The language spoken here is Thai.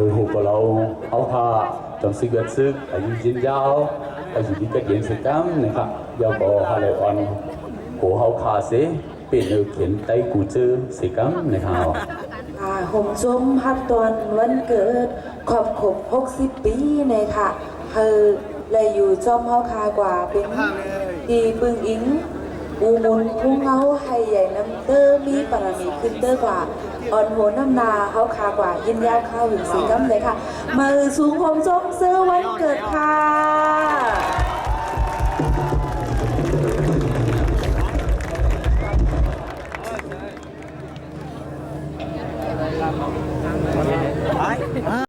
hồ của lâu áo pha trong sinh vật sức ở những chiến giao ở những cái kiện sự cám này khác giao có hai loại on của áo pha sẽเป็นเอเขียนไต้กูเจอสิกัมในข่าวห่มชมฮัตตอนวันเกิดขอบขบ60 ปีในค่ะเลยอยู่จอมเฮาคากว่าเป็นดีปึงอิงอูมุนพุ่งเฮาให้ใหญ่น้ำเตอร์มีปรมีขึ้นเตอร์กว่าอ่อนโหน้ำนาเฮาคากว่ายินยาวข้าวหึงสิกัมเลยค่ะมือสูงห่มชมเสื้อวันเกิดค่ะ